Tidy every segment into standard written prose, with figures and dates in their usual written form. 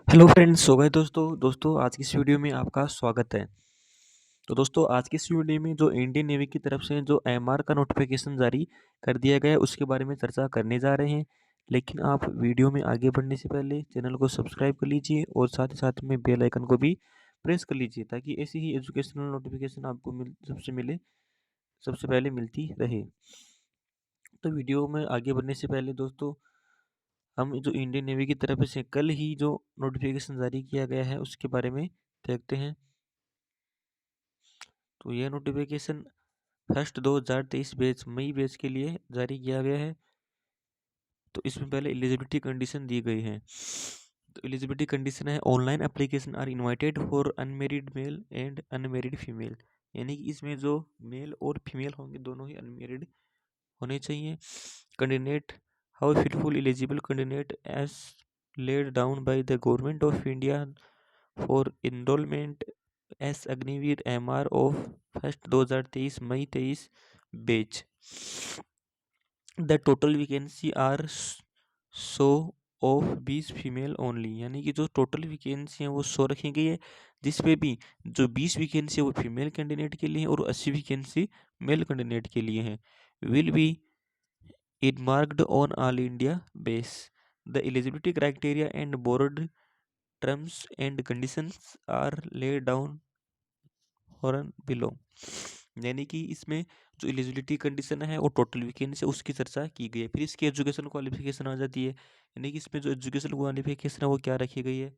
Hello friends, सो गए दोस्तों आज की इस वीडियो में आपका स्वागत है। तो दोस्तों आज की इस वीडियो में जो इंडियन नेवी की तरफ से जो एमआर का नोटिफिकेशन जारी कर दिया गया है उसके बारे में चर्चा करने जा रहे हैं। लेकिन आप वीडियो में आगे बढ़ने से पहले चैनल को सब्सक्राइब कर लीजिए और साथ ही साथ में बेल आइकन को भी प्रेस कर लीजिए ताकि ऐसी ही एजुकेशनल नोटिफिकेशन आपको सबसे पहले मिलती रहे। तो वीडियो में आगे बढ़ने से पहले दोस्तों हम जो इंडियन नेवी की तरफ से कल ही जो नोटिफिकेशन जारी किया गया है उसके बारे में देखते हैं। तो यह नोटिफिकेशन फर्स्ट 2023 बैच मई बैच के लिए जारी किया गया है। तो इसमें पहले एलिजिबिलिटी कंडीशन दी गई है। तो एलिजिबिलिटी कंडीशन है online application are invited for unmarried male and unmarried female, यानी कि इसमें जो मेल और फीमेल होंगे दोनों ही अनमेरिड होने चाहिए। Candidate how fulfil eligible candidate as laid down by the government of India for enrollment as Agniveer MR of first 2023 May 23 batch. The total vacancy are so of 20 female only, यानी कि जो total vacancy है वो 100 रखी गई है, जिसपे भी जो 20 वैकेंसी है वो फीमेल कैंडिडेट के लिए और 80 वैकेंसी मेल कैंडिडेट के लिए है। Will be earmarked on all India base. The eligibility criteria and board terms and conditions are laid down और बिलो, यानी कि इसमें जो एलिजिबिलिटी कंडीशन है और टोटल वैकेंसी है उसकी चर्चा की गई है। फिर इसकी एजुकेशन क्वालिफिकेशन आ जाती है, यानी कि इसमें जो एजुकेशन क्वालिफिकेशन है वो क्या रखी गई है।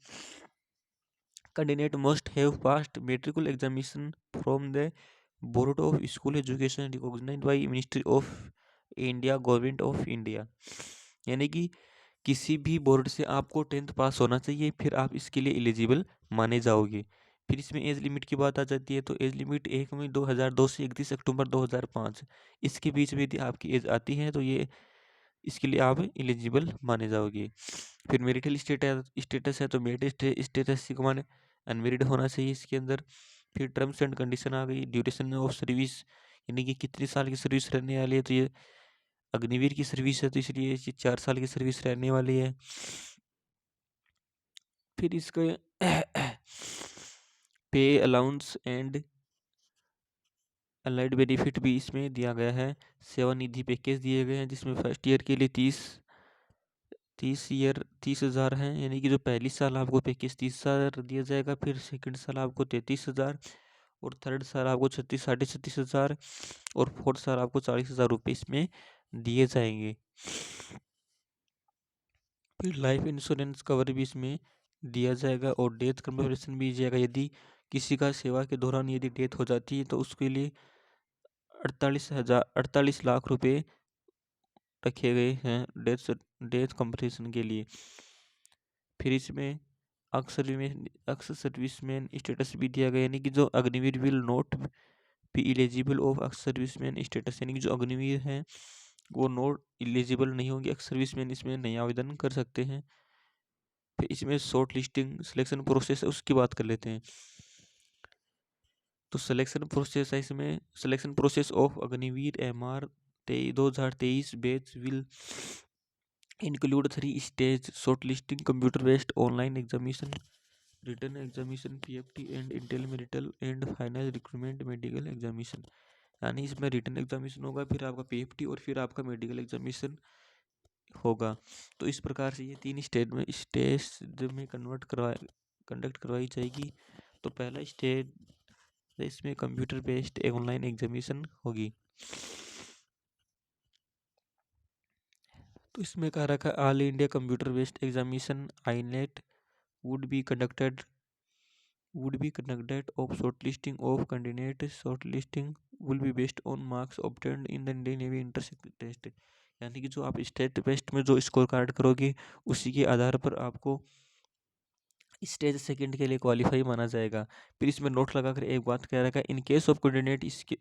Candidate must have passed matriculation examination from the board of school education recognized by ministry of India government of India, यानी कि किसी भी बोर्ड से आपको 10th पास होना चाहिए फिर आप इसके लिए एलिजिबल माने जाओगे। फिर इसमें एज लिमिट की बात आ जाती है, तो एज लिमिट 1 मई 2002 से 31 अक्टूबर 2005, इसके बीच में यदि आपकी एज आती है तो ये इसके लिए आप एलिजिबल माने जाओगे। फिर मेरिटल स्टेटस है तो मेरिट स्टेटस के माने अनमेरिड होना चाहिए इसके अंदर। फिर टर्म्स एंड कंडीशन आ गई, ड्यूरेशन ऑफ सर्विस, यानी कि कितने साल की सर्विस रहने वाली है, तो ये अग्निवीर की सर्विस है तो इसलिए ये 4 साल की सर्विस रहने वाली है। फिर इसका पे अलाउंस एंड अलाइड बेनिफिट भी इसमें दिया गया है। सेवा निधि पैकेज दिए गए हैं जिसमें फर्स्ट ईयर के लिए 30,000 हैं, यानी कि जो पहली साल आपको पैकेज 30,000 दिया जाएगा, फिर सेकंड साल आपको 33,000 और थर्ड साल आपको 36,000 और फोर्थ साल आपको 40,000 रुपये इसमें दिए जाएंगे। फिर लाइफ इंश्योरेंस कवर भी इसमें दिया जाएगा और डेथ कंपनसेशन भी दिया जाएगा। यदि किसी का सेवा के दौरान यदि डेथ हो जाती है तो उसके लिए 48 लाख रुपए रखे गए हैं डेथ कंपनसेशन के लिए। फिर इसमें अक्सर सर्विसमैन स्टेटस भी दिया गया, यानी कि जो Agniveer will not be eligible of अक्सर सर्विसमैन स्टेटस, यानी कि जो अग्निवीर हैं वो नॉट एलिजिबल नहीं होंगे, अक्सर सर्विसमैन इसमें नहीं आवेदन कर सकते हैं। फिर इसमें शॉर्ट लिस्टिंग सिलेक्शन प्रोसेस है उसकी बात कर लेते हैं। तो सिलेक्शन प्रोसेस है इसमें, selection process of Agniveer MR 2023 batch will include 3 stage short listing, computer based online examination, written examination PFT and intermediate and final recruitment medical examination, यानी इसमें रिटन एग्जामिनेशन होगा फिर आपका पीएफटी और फिर आपका मेडिकल एग्जामिनेशन होगा। तो इस प्रकार से ये 3 स्टेज में कंडक्ट करवाई जाएगी। तो पहला स्टेज इसमें कंप्यूटर बेस्ड ऑनलाइन एग्जामिनेशन होगी। तो इसमें कह रखा है all India computer based examination आईनेट would be conducted of shortlisting of candidate. Shortlisting will be based on marks obtained in the Indian Navy intersect test, यानी कि जो आप स्टेट टेस्ट में जो स्कोर कार्ड करोगे उसी के आधार पर आपको स्टेज सेकंड के लिए क्वालिफाई माना जाएगा। फिर इसमें नोट लगाकर एक बात कह रखा है, in case of candidate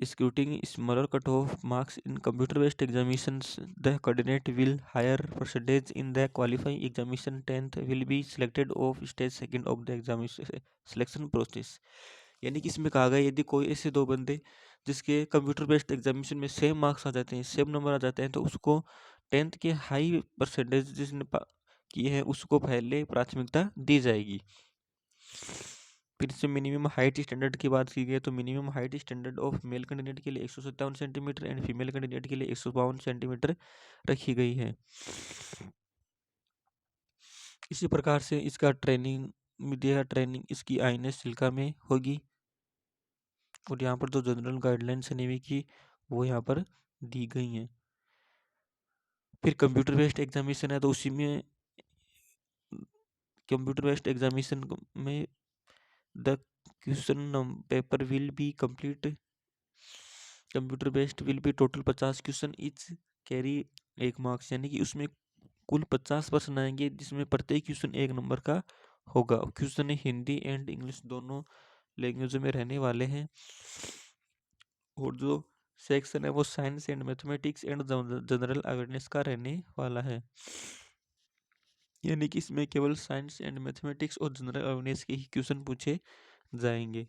scrutiny smaller cutoff marks in computer based examinations, the candidate will higher percentage in the qualifying examination 10th will be selected of stage second of the examination selection process, यानी कि इसमें कहा गया यदि कोई ऐसे दो बंदे जिसके कंप्यूटर बेस्ड एग्जामिनेशन में सेम मार्क्स आ जाते हैं, सेम नंबर आ जाते हैं, तो उसको 10th के हाई परसेंटेज किए हैं उसको पहले प्राथमिकता दी जाएगी। फिर से मिनिमम हाइट स्टैंडर्ड की बात की गई तो minimum height standard of male candidate के लिए 157 सेंटीमीटर एंड फीमेल कैंडिडेट के लिए 152 सेंटीमीटर रखी गई है। इसी प्रकार से इसका ट्रेनिंग मीडिया ट्रेनिंग इसकी आईएनएस चिल्का में होगी। और यहाँ पर जो जनरल गाइडलाइंस है नेवी की वो यहाँ पर दी गई हैं। फिर कंप्यूटर बेस्ड एग्जामिनेशन है तो उसी में कंप्यूटर बेस्ड एग्जामिनेशन में the question paper will be complete computer based will be total 50 question etch carry 1 marks, यानी कि उसमें कुल 50 प्रश्न आएंगे जिसमें प्रत्येक क्वेश्चन 1 नंबर का होगा। क्वेश्चन हिंदी एंड इंग्लिश दोनों लैंग्वेज में रहने वाले हैं। और जो सेक्शन है वो science and mathematics and general awareness का रहने वाला है, यानी कि इसमें केवल साइंस एंड मैथमेटिक्स और जनरल अवेयरनेस के ही क्वेश्चन पूछे जाएंगे।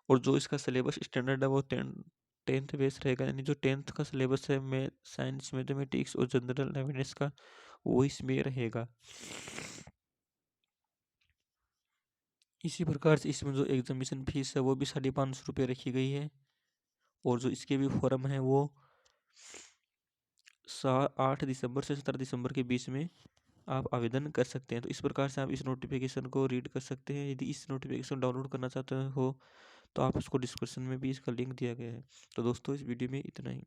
और जो इसका सिलेबस स्टैंडर्ड है वो टेंथ बेस रहेगा, यानी जो 10th का सिलेबस है में साइंस मैथमेटिक्स और जनरल अवेयरनेस का वो इसमें रहेगा। इसी प्रकार से इसमें जो एग्जामिनेशन फीस है वो भी 550 रुपये रखी गई है। और जो इसके भी फॉर्म है वो 8 दिसंबर से 17 दिसंबर के बीच में आप आवेदन कर सकते हैं। तो इस प्रकार से आप इस नोटिफिकेशन को रीड कर सकते हैं। यदि इस नोटिफिकेशन डाउनलोड करना चाहते हो तो आप उसको डिस्क्रिप्शन में भी इसका लिंक दिया गया है। तो दोस्तों इस वीडियो में इतना ही।